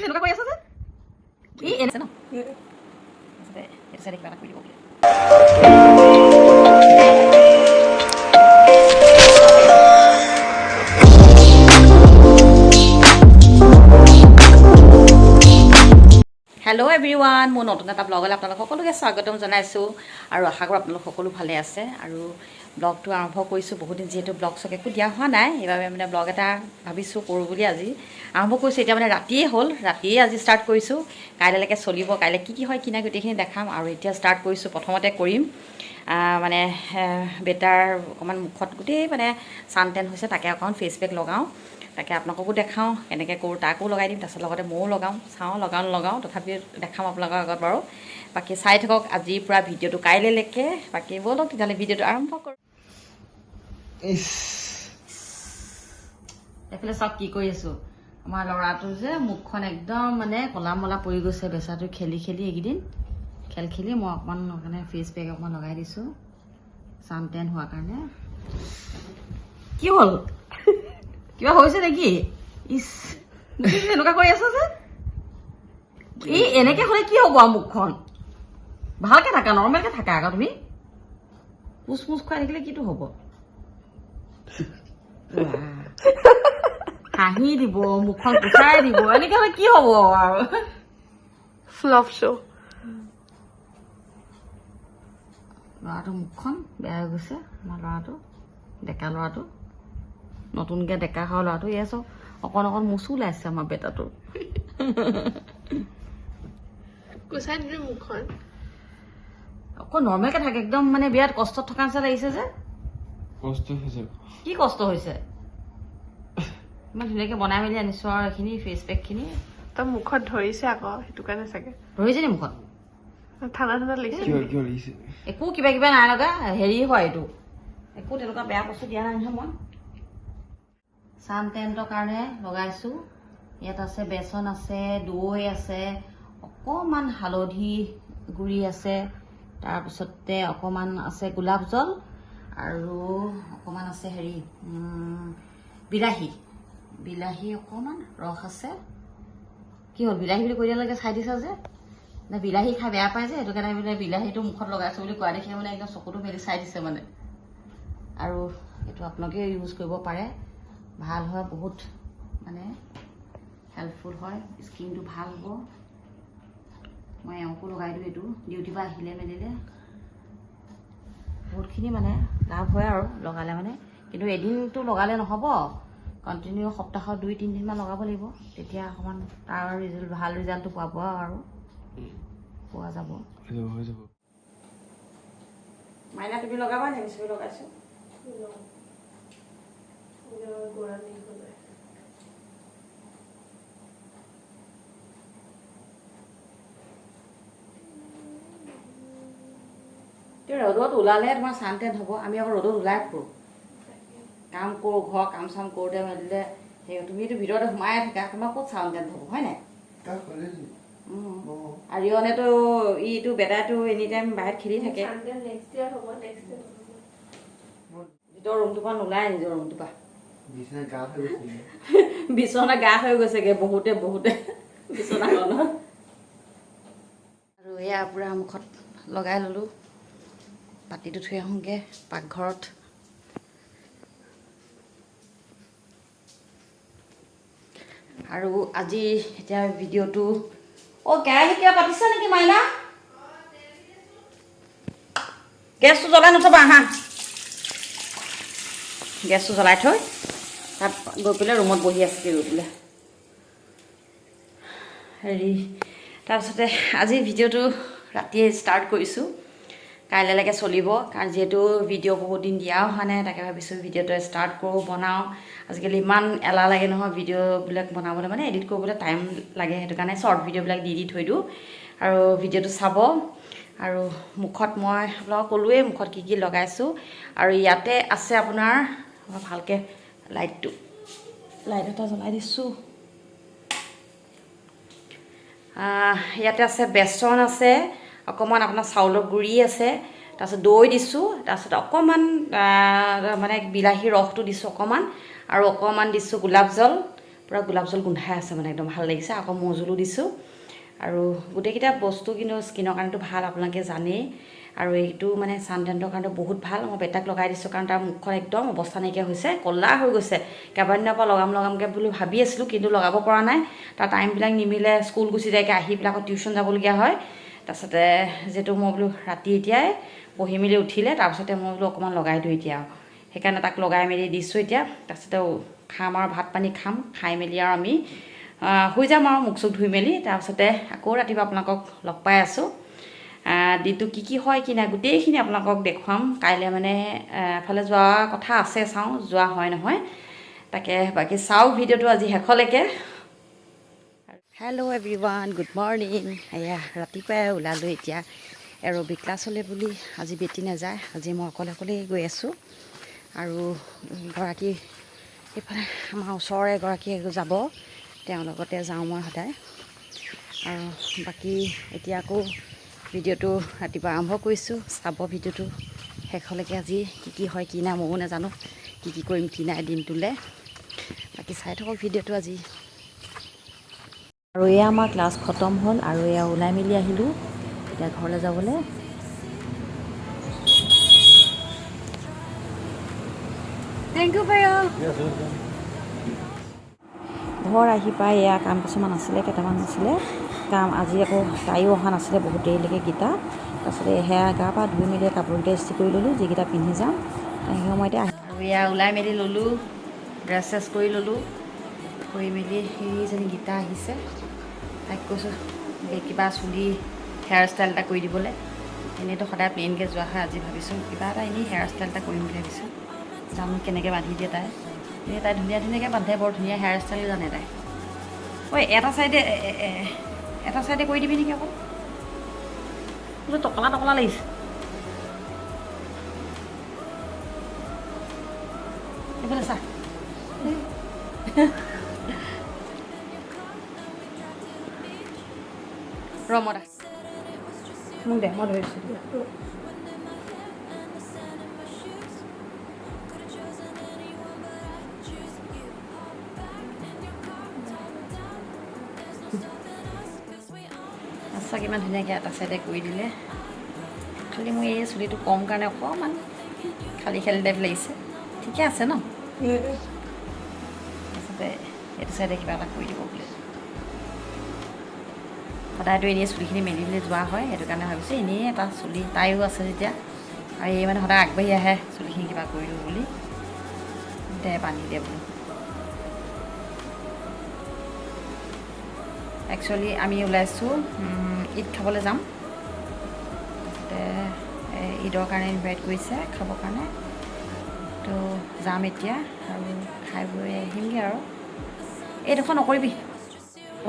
এনেকুৱা কৰি আছ যে কি এনেছে ন এটা চাইডে কিবা এটা কৰি দিব বোলে হেল্ল' এভৰিৱান মোৰ নতুন এটা ব্লগলৈ আপোনালোক সকলোকে স্বাগতম জনাইছোঁ আৰু আশা কৰোঁ আপোনালোক সকলো ভালে আছে আৰু ব্লগটো আৰম্ভ কৰিছোঁ বহুত দিন যিহেতু ব্লগ চক একো দিয়া হোৱা নাই সেইবাবে মানে ব্লগ এটা ভাবিছোঁ কৰোঁ বুলি আজি আৰম্ভ কৰিছোঁ এতিয়া মানে ৰাতিয়ে হ'ল ৰাতিয়ে আজি ষ্টাৰ্ট কৰিছোঁ কাইলৈলৈকে চলিব কাইলৈ কি হয় কি নাই গোটেইখিনি দেখাম আৰু এতিয়া ষ্টাৰ্ট কৰিছোঁ প্ৰথমতে কৰিম মানে বেটাৰ অকণমান মুখত গোটেই মানে ছান টেন হৈছে তাকে অকণমান ফেচ পেক লগাওঁ তাকে আপোনালোককো দেখাওঁ কেনেকৈ কৰোঁ তাকো লগাই দিম তাৰপিছত লগতে ময়ো লগাওঁ চাওঁ লগাওঁ তথাপিও দেখাম আপোনালোকৰ আগত বাৰু বাকী চাই থাকক আজিৰ পৰা ভিডিঅ'টো কাইলৈলৈকে বাকী ব'লক তেতিয়াহ'লে ভিডিঅ'টো আৰম্ভ কৰোঁ এইফালে চাওক কি কৰি আছোঁ আমাৰ ল'ৰাটো যে মুখখন একদম মানে ক'লা মলা পৰি গৈছে বেচাটো খেলি এইকেইদিন খেলি মই অকণমান মানে ফেচ পেক অকণমান লগাই দিছোঁ ছান টেন হোৱাৰ কাৰণে কি হ'ল কিবা হৈছে নেকি ইচ এনেকুৱা কৰি আছ যে এই এনেকৈ হ'লে কি হ'ব আৰু মুখখন ভালকৈ থাকা নৰ্মেলকৈ থাকা আকৌ তুমি পুচ খুৱাই থাকিলে কিটো হ'ব হাঁহি দিব মুখখন পুচাই দিব এনেকৈ হ'লে কি হ'ব আৰু ফ্লপ শ্ব' ল'ৰাটোৰ মুখখন বেয়া হৈ গৈছে আমাৰ ল'ৰাটো ডেকা ল'ৰাটো নতুনকৈ ডেকা হোৱা ল'ৰাটো এয়া চাওক অকণ মুচু ওলাইছে আমাৰ বেটাটোৰ গুচাই দিলো মুখখন অকণ নৰ্মেলকৈ থাকে একদম মানে বিৰাট কষ্টত থকা নিচিনা লাগিছে যে কষ্ট হৈছে কি কষ্ট হৈছে ইমান ধুনীয়াকৈ বনাই মেলি আনিছোঁ আৰু এইখিনি ফেচ পেকখিনি তই মুখত ধৰিছে আকৌ সেইটো কাৰণে চাগে ধৰিছে নি মুখত ঠাণ্ডা লাগিছে কিয় লাগিছে একো কিবা নাই লগা হেৰি হয় এইটো একো তেনেকুৱা বেয়া বস্তু দিয়া নাই নহয় মই ছান টেণ্টৰ কাৰণে লগাইছোঁ ইয়াত আছে বেচন আছে দৈ আছে অকণমান হালধি গুড়ি আছে তাৰপিছতে অকণমান আছে গোলাপ জল আৰু অকণমান আছে হেৰি বিলাহী অকণমান ৰস আছে কি হ'ল বিলাহী বুলি কৈ দিয়ালৈকে চাই দিছা যে নে বিলাহী খাই বেয়া পায় যে সেইটো কাৰণে মানে বিলাহীটো মুখত লগাইছোঁ বুলি কোৱা দেখি মানে একদম চকুটো মেলি চাই দিছে মানে আৰু এইটো আপোনালোকে ইউজ কৰিব পাৰে ভাল হয় বহুত মানে হেল্পফুল হয় স্কিনটো ভাল হ'ব মই এওঁকো লগাই দিওঁ এইটো ডিউটিৰ পৰা আহিলে মেলিলে বহুতখিনি মানে লাভ হয় আৰু লগালে মানে কিন্তু এদিনটো লগালে নহ'ব কণ্টিনিউ সপ্তাহত 2-3 দিনমান লগাব লাগিব তেতিয়া অকণমান তাৰ ভাল ৰিজাল্টটো পাব আৰু পোৱা যাব হৈ যাব মাইনা তুমি লগাবা নে মিছুমি লগাইছোঁ ৰ'দত ওলালে তোমাৰ ছান টেন হ'ব আমি আকৌ ৰ'দত ওলাই ফুৰোঁ কাম কৰোঁ ঘৰৰ কাম চাম কৰোঁতে মেলিলে সেই তুমিতো ভিতৰতে সোমাই থাকা তোমাৰ ক'ত ছান টেন হ'ব হয় নাই আৰু ৰিয়নেতো ইটো বেটাটো এনি টাইম বাহিৰত খেলি থাকে ভিতৰ ৰুমটোৰ পৰা নোলায় নিজৰ ৰুমটোৰ পৰা বিচনা গা হৈ গৈছেগৈ বহুতে বিচনাখনত আৰু এয়া পূৰা মুখত লগাই ল'লোঁ পাতিটো থৈ আহোঁগৈ পাকঘৰত আৰু আজি এতিয়া ভিডিঅ'টো কেৰাহী কিবা পাতিছা নেকি মাইনা গেছটো জ্বলাই নথবা আহা গেছটো জ্বলাই থৈ তাত গৈ পেলাই ৰুমত বহি আছিলোঁ গৈ পেলাই হেৰি তাৰপিছতে আজি ভিডিঅ'টো ৰাতিয়ে ষ্টাৰ্ট কৰিছোঁ কাইলৈলৈকে চলিব কাৰণ যিহেতু ভিডিঅ' বহুত দিন দিয়াও হোৱা নাই তাকে ভাবিছোঁ ভিডিঅ'টো ষ্টাৰ্ট কৰোঁ বনাওঁ আজিকালি ইমান এলাহ লাগে নহয় ভিডিঅ'বিলাক বনাবলৈ মানে এডিট কৰিবলৈ টাইম লাগে সেইটো কাৰণে শ্বৰ্ট ভিডিঅ'বিলাক দি থৈ দিওঁ আৰু ভিডিঅ'টো চাব আৰু মুখত মই আপোনালোকক ক'লোৱেই মুখত কি লগাইছোঁ আৰু ইয়াতে আছে আপোনাৰ ভালকৈ লাইট এটা জ্বলাই দিছোঁ ইয়াতে আছে বেচন আছে অকণমান আপোনাৰ চাউলৰ গুড়ি আছে তাৰপিছত দৈ দিছোঁ তাৰপিছত অকণমান মানে বিলাহী ৰসটো দিছোঁ অকণমান আৰু অকণমান দিছোঁ গোলাপ জল পূৰা গোলাপ জল গোন্ধাই আছে মানে একদম ভাল লাগিছে। আকৌ মৌজোলো দিছোঁ আৰু গোটেইকেইটা বস্তু কিন্তু স্কিনৰ কাৰণেতো ভাল আপোনালোকে জানেই। আৰু এইটো মানে ছানটেণ্টৰ কাৰণে বহুত ভাল। মই বেটাক লগাই দিছোঁ কাৰণ তাৰ মুখখন একদম অৱস্থা নাইকিয়া হৈছে, ক'লা হৈ গৈছে। কেইবাদিনৰ পৰা লগামকৈ বুলি ভাবি আছিলোঁ কিন্তু লগাব পৰা নাই। তাৰ টাইমবিলাক নিমিলে, স্কুল গুচি যায়গৈ, আহি পেলাই আকৌ টিউশ্যন যাবলগীয়া হয়। তাৰপাছতে যিহেতু মই বোলো ৰাতি এতিয়াই পঢ়ি মেলি উঠিলে, তাৰপিছতে মই বোলো অকণমান লগাই দিওঁ এতিয়া। সেইকাৰণে তাক লগাই মেলি দিছোঁ এতিয়া। তাৰপিছতে খাম আৰু ভাত পানী খাম, খাই মেলি আৰু আমি শুই যাম আৰু মুখ চুখ ধুই মেলি। তাৰপিছতে আকৌ ৰাতিপুৱা আপোনালোকক লগ পাই আছোঁ। দিনটো কি হয় কি নাই গোটেইখিনি আপোনালোকক দেখুৱাম। কাইলৈ মানে এফালে যোৱা কথা আছে, চাওঁ যোৱা হয় নহয়। তাকে বাকী চাওক ভিডিঅ'টো আজি শেষলৈকে। Hello' everyone, good morning. এয়া ৰাতিপুৱাই ওলালোঁ এতিয়া এৰ'বিক ক্লাছলৈ বুলি। আজি বেটি নাযায়, আজি মই অকলে গৈ আছোঁ। আৰু গৰাকী এইফালে আমাৰ ওচৰৰে এগৰাকী যাব, তেওঁৰ লগতে যাওঁ মই সদায়। আৰু বাকী এতিয়া আকৌ ভিডিঅ'টো ৰাতিপুৱা আৰম্ভ কৰিছোঁ, চাব ভিডিঅ'টো শেষলৈকে। আজি কি হয় কি নাই ময়ো নাজানো, কি কৰিম কি নাই দিনটোলৈ। বাকী চাই থাকক ভিডিঅ'টো আজি। আৰু এয়া আমাৰ ক্লাছ খতম হ'ল আৰু এয়া ওলাই মেলি আহিলোঁ এতিয়া ঘৰলৈ যাবলৈ। থেংক ইউ ভাইয়া। ঘৰ আহি পাই এয়া কাম কিছুমান আছিলে, কেইটামান আছিলে কাম। আজি আকৌ তাইও অহা নাছিলে বহুত দেৰিলৈকে গীতা। তাৰপিছতে সেয়া গা পা ধুই মেলি কাপোৰকেইটা ইস্ত্ৰি কৰি ল'লোঁ, যিকেইটা পিন্ধি যাম সেই সময়তে। আৰু এয়া ওলাই মেলি ল'লোঁ, ড্ৰেছ চেছ কৰি ল'লোঁ। কৰি মেলি সেইজনী গীতা আহিছে, তাইক কৈছোঁ কিবা চুলি হেয়াৰ ষ্টাইল এটা কৰি দিবলৈ। এনেইতো সদায় প্লেইনকৈ যোৱা হয়, আজি ভাবিছোঁ কিবা এটা এনেই হেয়াৰ ষ্টাইল এটা কৰিম বুলি ভাবিছোঁ। জানো কেনেকৈ বান্ধি দিয়ে তাই। এনেই তাই ধুনীয়াকৈ বান্ধে, বৰ ধুনীয়া হেয়াৰ ষ্টাইল জানে তাই। ঐ এটা চাইডে কৰি দিবি নেকি আকৌ, বোলো টকলা লাগিছে। এইফালে চা, ৰমদা মোক দে, মই ধৰিছোঁ। সঁচাকৈ ইমান ধুনীয়াকৈ এটা চাইডে কৰি দিলে। খালি মোৰ এই চুলিটো কম কাৰণে অকণমান খালী টাইপ লাগিছে। ঠিকে আছে ন? তাৰপিছতে এইটো চাইডে কিবা এটা কৰি দিব বোলে। সদায়তো এনেই চুলিখিনি মেলি মেলি যোৱা হয়, সেইটো কাৰণে ভাবিছোঁ এনেই এটা চুলি তাইও আছে যেতিয়া, আৰু এই মানে সদায় আগবাঢ়ি আহে চুলিখিনি কিবা কৰি দিওঁ বুলি। দে বান্ধি দিয়ে বোলো। একচুৱেলি আমি ওলাইছোঁ ঈদ খাবলৈ যাম। তাৰপিছতে ঈদৰ কাৰণে ইনভাইট কৰিছে খাবৰ কাৰণে, তো যাম এতিয়া আৰু খাই বৈ আহিমগৈ আৰু। এইডোখৰ নকৰিবি।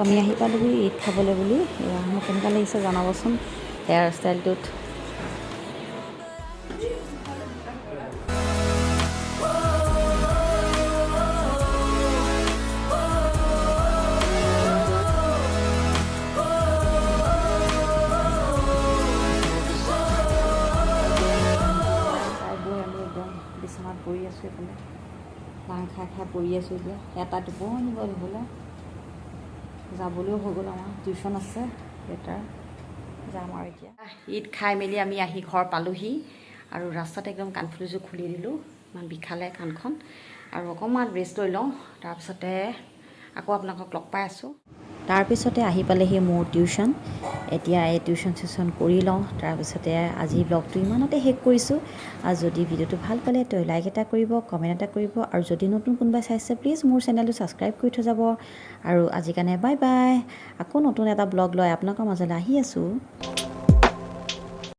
আমি আহি পালোঁহি ঈদ খাবলৈ বুলি। এয়া মোক কেনেকুৱা লাগিছে জনাবচোন হেয়াৰ ষ্টাইলটোত। বিচনাত পৰি আছোঁ, এইফালে ভাং খাই পৰি আছোঁ। এতিয়া এটা টোপনি গ'ল হ'লে, যাবলৈও হৈ গ'ল। আমাৰ টিউশ্যন আছে এটাৰ, যাম আৰু এতিয়া। ঈদ খাই মেলি আমি আহি ঘৰ পালোঁহি আৰু ৰাস্তাতে একদম কাণফুলিযোৰ খুলি দিলোঁ, ইমান বিষালে কাণখন। আৰু অকণমান ৰেষ্ট লৈ লওঁ, তাৰপিছতে আকৌ আপোনালোকক লগ পাই আছোঁ। তাৰপিছতে আহি পালেহি মোৰ টিউশ্যন। এতিয়া এই টিউশ্যন চিউশ্যন কৰি লওঁ, তাৰপিছতে আজি ব্লগটো ইমানতে শেষ কৰিছোঁ। আৰু যদি ভিডিঅ'টো ভাল পালে তো লাইক এটা কৰিব, কমেণ্ট এটা কৰিব, আৰু যদি নতুন কোনোবাই চাইছে প্লিজ মোৰ চেনেলটো ছাবস্ক্ৰাইব কৰি থৈ যাব। আৰু আজিৰ কাৰণে বাই বাই। আকৌ নতুন এটা ব্লগ লৈ আপোনালোকৰ মাজলৈ আহি আছোঁ।